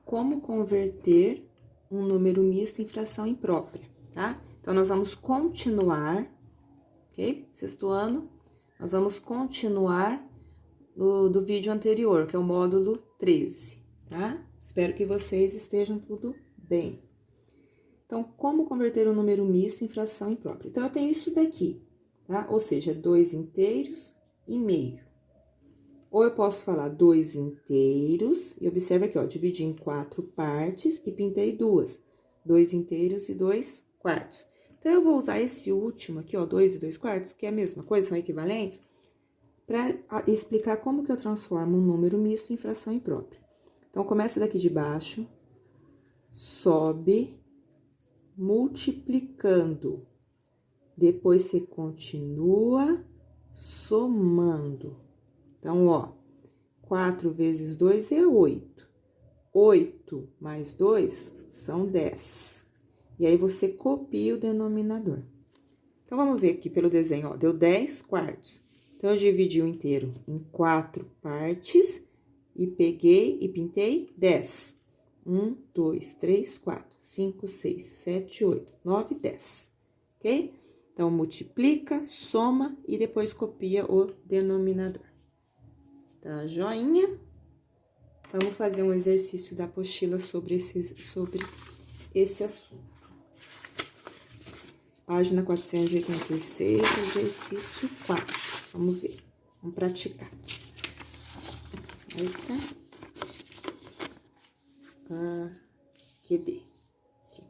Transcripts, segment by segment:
como converter um número misto em fração imprópria, tá? Então, nós vamos continuar, ok? Sexto ano, nós vamos continuar do vídeo anterior, que é o módulo 13, tá? Espero que vocês estejam tudo bem. Então, como converter um número misto em fração imprópria? Então, eu tenho isso daqui, tá? Ou seja, 2 inteiros e meio. Ou eu posso falar 2 inteiros, e observa aqui, ó, dividi em 4 partes e pintei 2. 2 inteiros e 2 quartos. Então, eu vou usar esse último aqui, ó, 2 e 2 quartos, que é a mesma coisa, são equivalentes, para explicar como que eu transformo um número misto em fração imprópria. Então, começa daqui de baixo, sobe, multiplicando. Depois, você continua somando. Então, ó, 4 vezes 2 é 8. 8 mais 2 são 10. E aí, você copia o denominador. Então, vamos ver aqui pelo desenho, ó, deu 10 quartos. Então, eu dividi o inteiro em 4 partes e peguei e pintei 10. 1, 2, 3, 4, 5, 6, 7, 8, 9, 10. Ok? Então, multiplica, soma e depois copia o denominador. Tá, joinha? Vamos fazer um exercício da apostila sobre esse assunto. Página 486, exercício 4. Vamos ver, vamos praticar. Eita. Cadê? Aqui.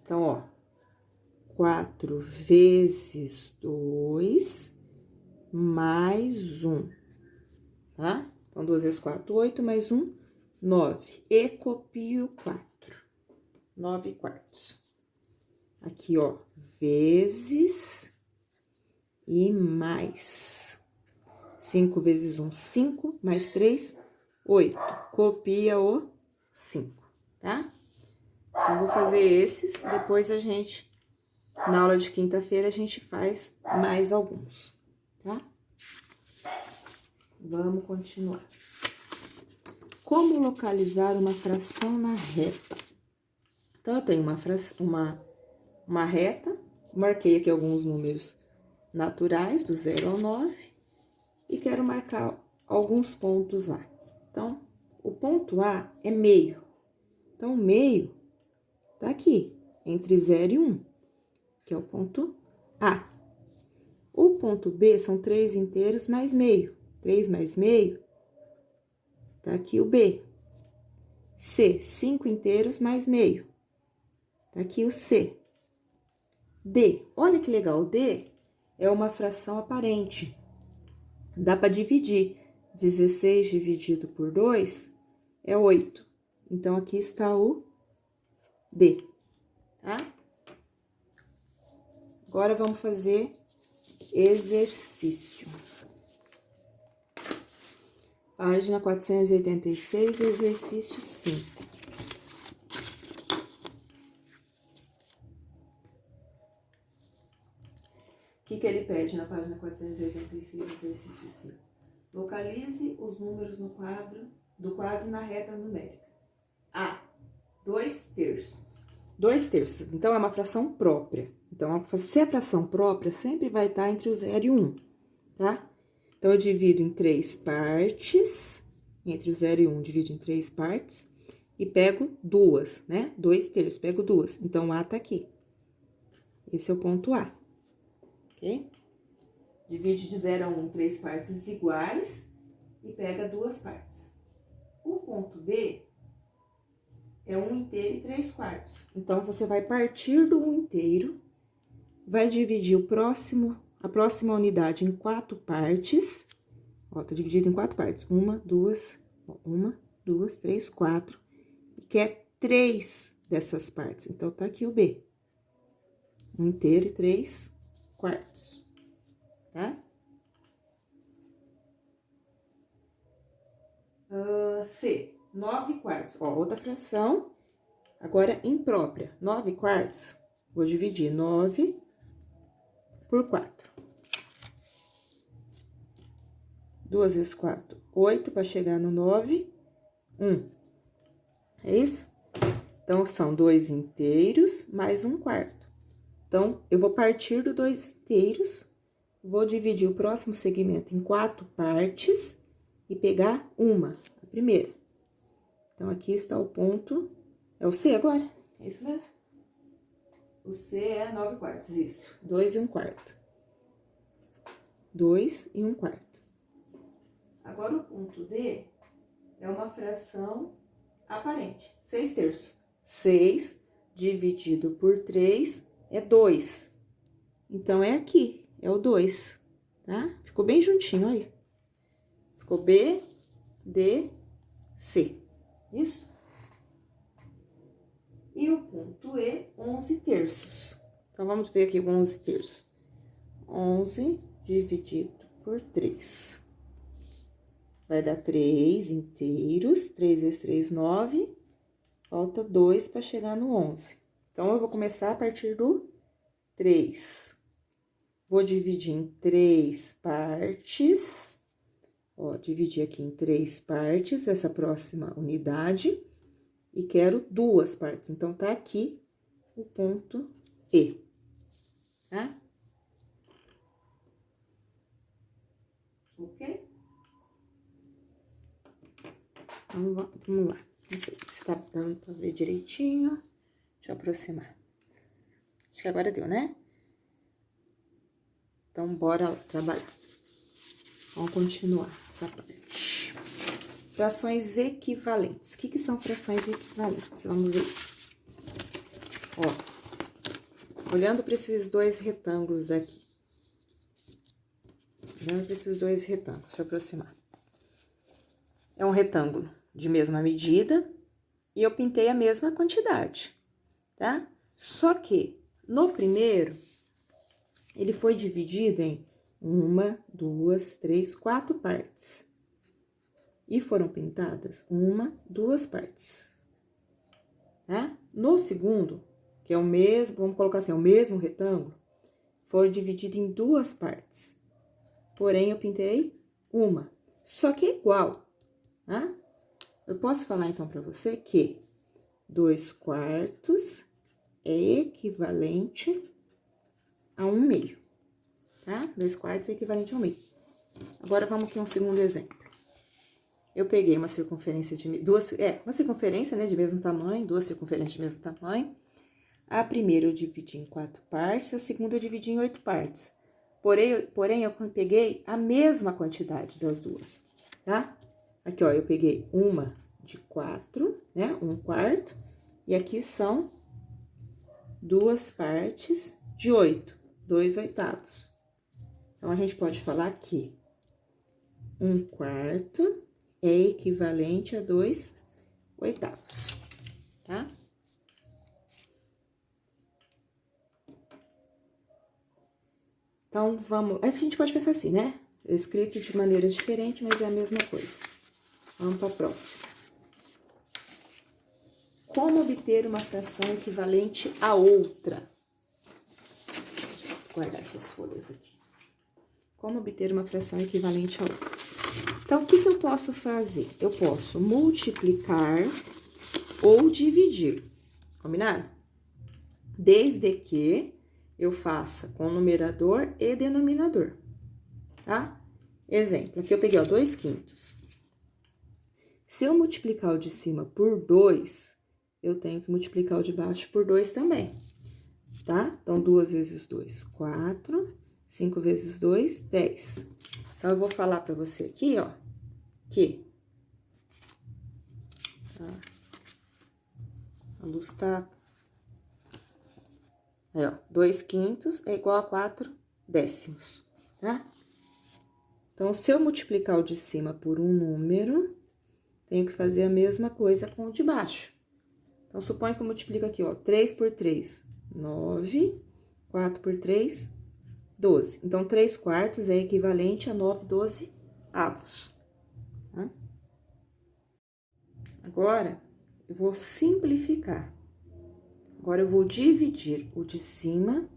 Então, ó, 4 vezes 2 mais 1, tá? Então, 2 vezes 4, 8, mais 1, 9. E copio 4, 9 quartos. Aqui, ó, vezes e mais. 5 vezes 1, 5, mais 3, 8. Copia o 5, tá? Então, vou fazer esses, depois a gente, na aula de quinta-feira, a gente faz mais alguns, tá? Vamos continuar. Como localizar uma fração na reta? Então, eu tenho uma reta, marquei aqui alguns números naturais, do 0 ao 9, e quero marcar alguns pontos lá. Então, o ponto A é meio. Então, o meio tá aqui, entre 0 e 1, que é o ponto A. O ponto B são 3 inteiros mais meio. 3 mais meio, tá aqui o B. C, 5 inteiros mais meio. Tá aqui o C. D, olha que legal, o D é uma fração aparente. Dá para dividir. 16 dividido por 2 é 8. Então, aqui está o D, tá? Agora, vamos fazer exercício. Página 486, exercício 5. O que ele pede na página 486, exercício 5? Localize os números do quadro na reta numérica. A, 2 terços. 2 terços, então, é uma fração própria. Então, se é fração própria, sempre vai estar entre o 0 e 1, tá? Então, eu divido em 3 partes, entre o 0 e 1, divido em 3 partes, e pego 2, né? 2 terços, pego 2. Então, o A tá aqui. Esse é o ponto A, ok? Divide de 0 a 1 em 3 partes iguais e pega 2 partes. O ponto B é 1 inteiro e 3 quartos. Então, você vai partir do 1 inteiro, vai dividir a próxima unidade em 4 partes. Ó, tá dividido em 4 partes. 1, 2, 3, 4. E quer 3 dessas partes. Então, tá aqui o B. 1 inteiro e 3 quartos. Tá? C, 9 quartos. Ó, outra fração, agora imprópria. 9 quartos, vou dividir 9 por 4. 2 vezes 4, 8, para chegar no 9, 1. É isso? Então, são 2 inteiros mais 1/4. Então, eu vou partir do 2 inteiros, vou dividir o próximo segmento em 4 partes e pegar uma, a primeira. Então, aqui está o ponto, é o C agora? É isso mesmo? O C é 9/4, isso. 2 e 1/4. 2 e 1/4. Agora, o ponto D é uma fração aparente, 6/3. 6 dividido por 3 é 2. Então, é aqui, é o 2, tá? Ficou bem juntinho aí. Ficou B, D, C. Isso? E o ponto E, 11/3. Então, vamos ver aqui o 11/3. 11 dividido por 3. Vai dar 3 inteiros. 3 vezes 3, 9. Falta 2 para chegar no 11. Então, eu vou começar a partir do 3. Vou dividir em 3 partes. Ó, dividir aqui em 3 partes, essa próxima unidade. E quero 2 partes. Então, tá aqui o ponto E, tá? Ok? Então, vamos lá. Não sei se tá dando pra ver direitinho. Deixa eu aproximar. Acho que agora deu, né? Então, bora lá trabalhar. Vamos continuar essa parte. Frações equivalentes. O que são frações equivalentes? Vamos ver isso. Ó, olhando para esses 2 retângulos aqui. Olhando para esses 2 retângulos, deixa eu aproximar. É um retângulo de mesma medida e eu pintei a mesma quantidade, tá? Só que, no primeiro, ele foi dividido em 1, 2, 3, 4 partes. E foram pintadas 1, 2 partes, tá? No segundo, que é o mesmo, vamos colocar assim, é o mesmo retângulo, foi dividido em 2 partes. Porém, eu pintei uma, só que é igual, tá? Eu posso falar, então, para você que 2/4 é equivalente a 1/2, tá? 2/4 é equivalente a 1/2. Agora, vamos aqui a um segundo exemplo. Eu peguei uma circunferência de... uma circunferência, né, de mesmo tamanho, 2 circunferências de mesmo tamanho. A primeira eu dividi em 4 partes, a segunda eu dividi em 8 partes. Porém, eu peguei a mesma quantidade das duas, tá? Aqui, ó, eu peguei uma de 4, né, 1/4, e aqui são 2 partes de 8, 2/8. Então, a gente pode falar que 1/4 é equivalente a 2/8, tá? Então, vamos... É que a gente pode pensar assim, né? É escrito de maneira diferente, mas é a mesma coisa. Vamos para a próxima. Como obter uma fração equivalente a outra? Vou guardar essas folhas aqui. Como obter uma fração equivalente a outra? Então, o que eu posso fazer? Eu posso multiplicar ou dividir, combinado? Desde que eu faça com numerador e denominador, tá? Exemplo, aqui eu peguei, ó, 2/5. Se eu multiplicar o de cima por 2, eu tenho que multiplicar o de baixo por 2 também, tá? Então, 2 vezes 2, 4. 5 vezes 2, 10. Então, eu vou falar pra você aqui, ó, que... A luz tá... Aí, ó, 2/5 é igual a 4/10, tá? Então, se eu multiplicar o de cima por um número, tenho que fazer a mesma coisa com o de baixo. Então, suponho que eu multiplico aqui, ó, 3 por 3, 9, 4 por 3, 12. Então, 3/4 é equivalente a 9/12. Tá? Agora, eu vou simplificar. Agora, eu vou dividir o de cima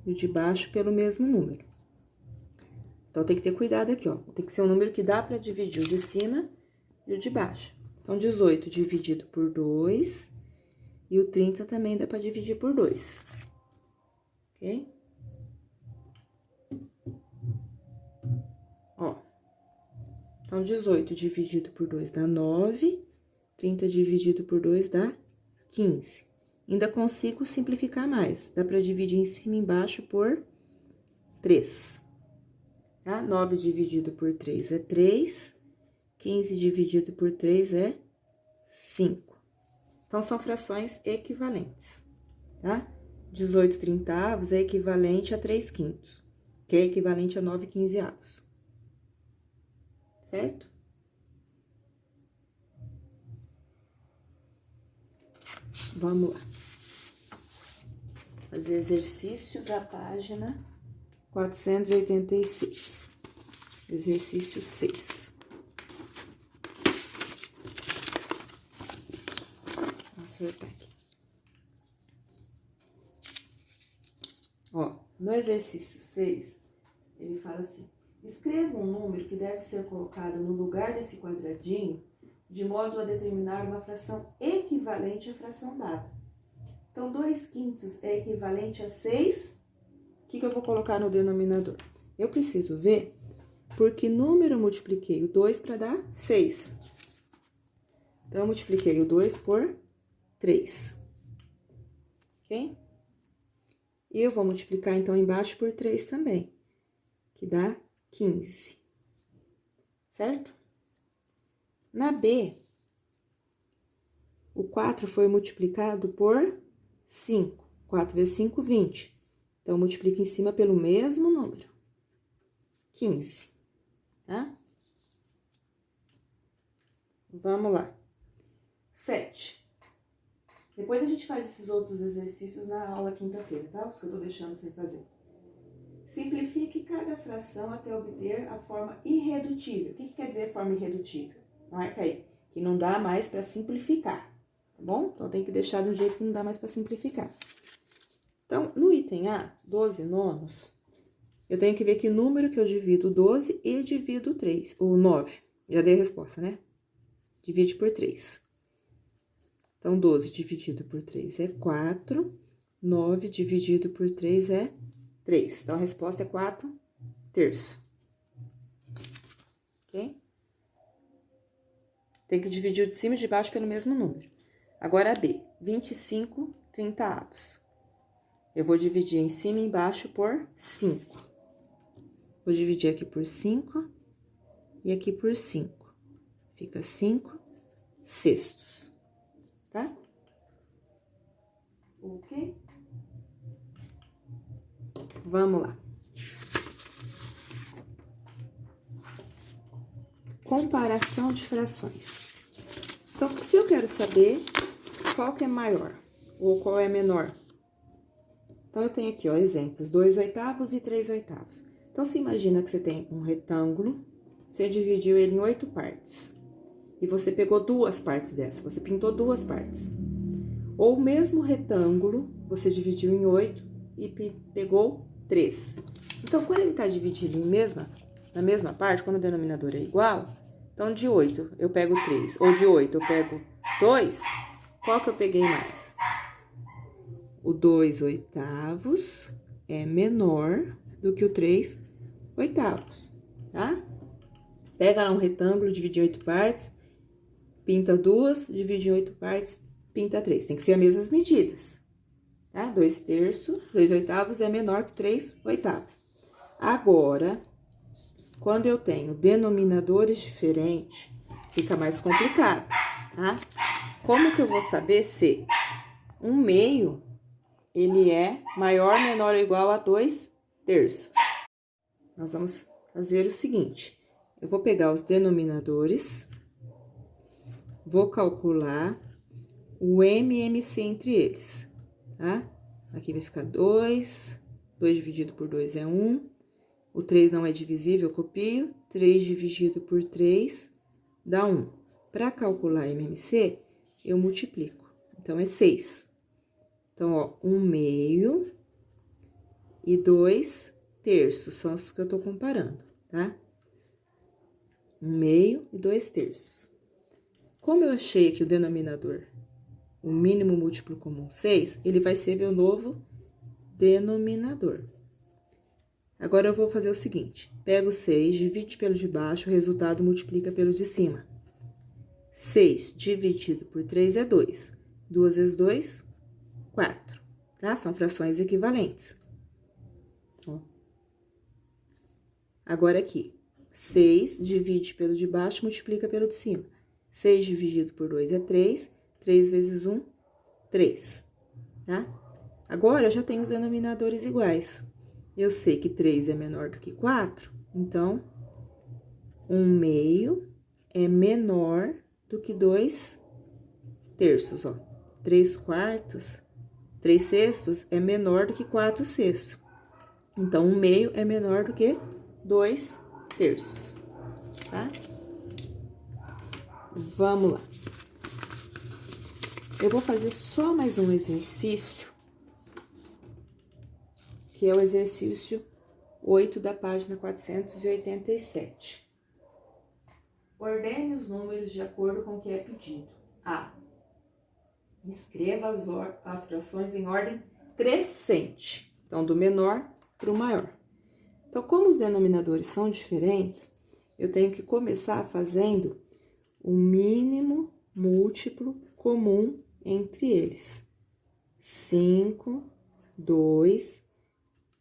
e o de baixo pelo mesmo número. Então, tem que ter cuidado aqui, ó. Tem que ser um número que dá para dividir o de cima e o de baixo. Então, 18 dividido por 2, e o 30 também dá para dividir por 2, ok? Ó, então, 18 dividido por 2 dá 9, 30 dividido por 2 dá 15. Ainda consigo simplificar mais, dá para dividir em cima e embaixo por 3, tá? 9 dividido por 3 é 3, 15 dividido por 3 é 5. Então, são frações equivalentes, tá? 18 trintaavos é equivalente a 3 quintos, que é equivalente a 9 quinzeavos. Certo? Vamos lá. Fazer exercício da página 486. Exercício 6. Vou acertar aqui. Ó, no exercício 6, ele fala assim: escreva um número que deve ser colocado no lugar desse quadradinho, de modo a determinar uma fração equivalente à fração dada. Então, 2 quintos é equivalente a 6. O que eu vou colocar no denominador? Eu preciso ver por que número eu multipliquei o 2 para dar 6. Então, eu multipliquei o 2 por 3. Ok? E eu vou multiplicar, então, embaixo por 3 também, que dá 15. Certo? Na B, o 4 foi multiplicado por 5. 4 vezes 5, 20. Então, multiplica em cima pelo mesmo número, 15, tá? Vamos lá. 7. Depois a gente faz esses outros exercícios na aula quinta-feira, tá? Os que eu tô deixando sem fazer. Simplifique cada fração até obter a forma irredutível. O que quer dizer forma irredutível? Marca aí, que não dá mais para simplificar, tá bom? Então, tem que deixar de um jeito que não dá mais para simplificar. Então, no item A, 12 nonos, eu tenho que ver que número que eu divido 12 e divido 3, ou 9. Já dei a resposta, né? Divide por 3. Então, 12 dividido por 3 é 4, 9 dividido por 3 é 3. Então, a resposta é 4 terços. Ok? Tem que dividir o de cima e de baixo pelo mesmo número. Agora, B, 25 trintaavos. Eu vou dividir em cima e embaixo por 5. Vou dividir aqui por 5 e aqui por 5. Fica 5 sextos, tá? Ok? Vamos lá. Comparação de frações. Então, se eu quero saber qual que é maior ou qual é menor, então, eu tenho aqui, ó, exemplos, 2 oitavos e 3 oitavos. Então, você imagina que você tem um retângulo, você dividiu ele em 8 partes. E você pegou 2 partes dessa, você pintou 2 partes. Ou o mesmo retângulo, você dividiu em 8 e pegou 3. Então, quando ele tá dividido na mesma parte, quando o denominador é igual, então, de 8 eu pego 3, ou de 8 eu pego 2, qual que eu peguei mais? O 2 oitavos é menor do que o 3 oitavos, tá? Pega lá um retângulo, divide em 8 partes, pinta 2, divide em 8 partes, pinta 3. Tem que ser as mesmas medidas, tá? 2 terços, 2 oitavos é menor que 3 oitavos. Agora, quando eu tenho denominadores diferentes, fica mais complicado, tá? Como que eu vou saber se 1/2 ele é maior, menor ou igual a 2 terços? Nós vamos fazer o seguinte: eu vou pegar os denominadores, vou calcular o MMC entre eles, tá? Aqui vai ficar 2, 2 dividido por 2 é 1, o 3 não é divisível, eu copio, 3 dividido por 3 dá 1. Para calcular MMC, eu multiplico, então é 6. Então, ó, 1/2 e 2 terços são os que eu tô comparando, tá? 1/2 e 2 terços. Como eu achei aqui o denominador, o mínimo múltiplo comum 6, ele vai ser meu novo denominador. Agora, eu vou fazer o seguinte. Pego 6, divide pelo de baixo, o resultado multiplica pelo de cima. 6 dividido por 3 é 2. 2 vezes 2, 4. Tá? São frações equivalentes. Ó. Agora, aqui. 6 divide pelo de baixo, multiplica pelo de cima. 6 dividido por 2 é 3. 3 vezes 1, 3. Tá? Agora, eu já tenho os denominadores iguais. Eu sei que 3 é menor do que 4, então, 1/2 é menor do que 2 terços, ó. 3 quartos, 3 sextos é menor do que 4 sextos. Então, 1/2 é menor do que 2 terços, tá? Vamos lá. Eu vou fazer só mais um exercício, que é o exercício 8 da página 487. Ordene os números de acordo com o que é pedido. A. Escreva as frações em ordem crescente. Então, do menor para o maior. Então, como os denominadores são diferentes, eu tenho que começar fazendo o mínimo múltiplo comum entre eles. 5, 2,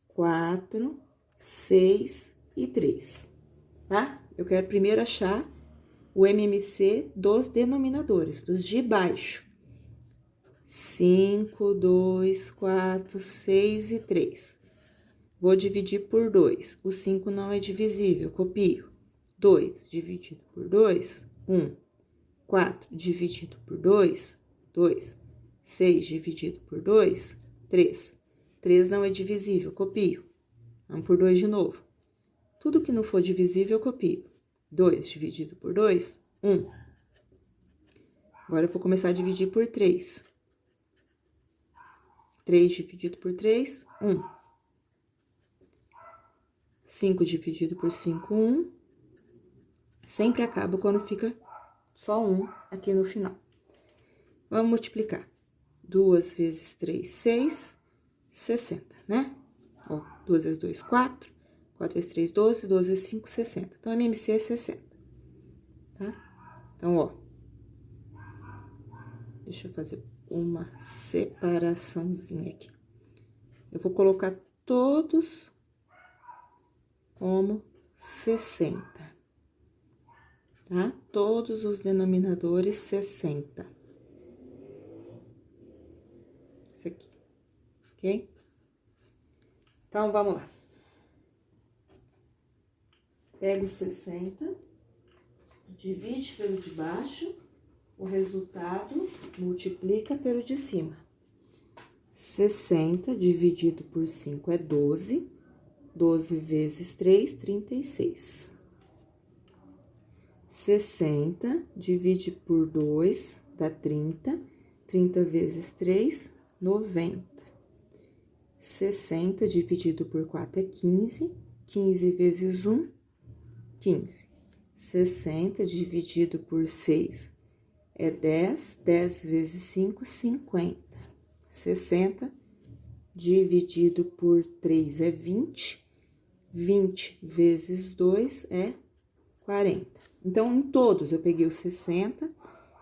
4, 6 e 3, tá? Eu quero primeiro achar o MMC dos denominadores, dos de baixo. 5, 2, 4, 6 e 3. Vou dividir por 2. O 5 não é divisível, copio. 2 dividido por 2, 1. 4 dividido por 2, 2. 6 dividido por 2, 3. 3 não é divisível, copio. Vamos por 2 de novo. Tudo que não for divisível, eu copio. 2 dividido por 2, 1. Agora, eu vou começar a dividir por 3. 3 dividido por 3, 1. 5 dividido por 5, 1. Sempre acaba quando fica só 1 aqui no final. Vamos multiplicar. 2 vezes 3, 6, 60, né? Ó, 2 vezes 2, 4. 4 vezes 3, 12. 12 vezes 5, 60. Então, a MMC é 60, tá? Então, ó. Deixa eu fazer uma separaçãozinha aqui. Eu vou colocar todos como 60, tá? Todos os denominadores 60. Isso aqui, ok? Então, vamos lá. Pega o 60, divide pelo de baixo, o resultado multiplica pelo de cima. 60 dividido por 5 é 12. 12 vezes 3, 36. 60 divide por 2 dá 30. 30 vezes 3, 90. 60 dividido por 4 é 15. 15 vezes 1, 15. 60 dividido por 6 é 10. 10 vezes 5, 50. 60 dividido por 3 é 20. 20 vezes 2 é 40. Então, em todos, eu peguei o 60,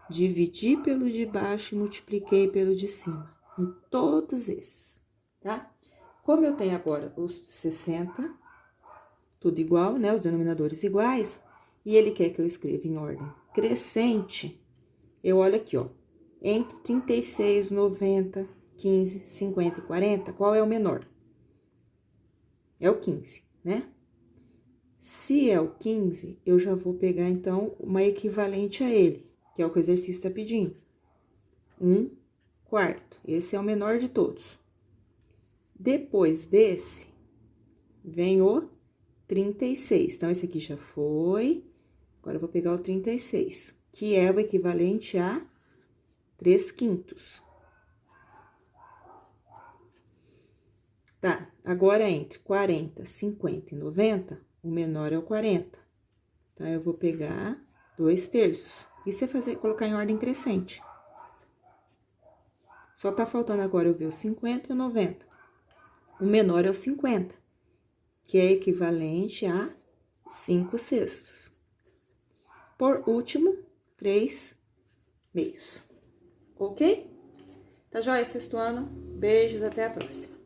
dividi pelo de baixo e multipliquei pelo de cima. Em todos esses, tá? Como eu tenho agora os 60, tudo igual, né? Os denominadores iguais, e ele quer que eu escreva em ordem crescente, eu olho aqui, ó. Entre 36, 90, 15, 50 e 40, qual é o menor? É o 15, né? Se é o 15, eu já vou pegar, então, uma equivalente a ele, que é o que o exercício está pedindo. 1/4. Esse é o menor de todos. Depois desse, vem o 36. Então, esse aqui já foi. Agora, eu vou pegar o 36, que é o equivalente a 3/5. Tá, agora entre 40, 50 e 90, o menor é o 40. Então, eu vou pegar 2 terços. Isso é colocar em ordem crescente. Só tá faltando agora eu ver o 50 e o 90. O menor é o 50, que é equivalente a 5/6. Por último, 3/2. Ok? Tá joia, sexto ano? Beijos, até a próxima.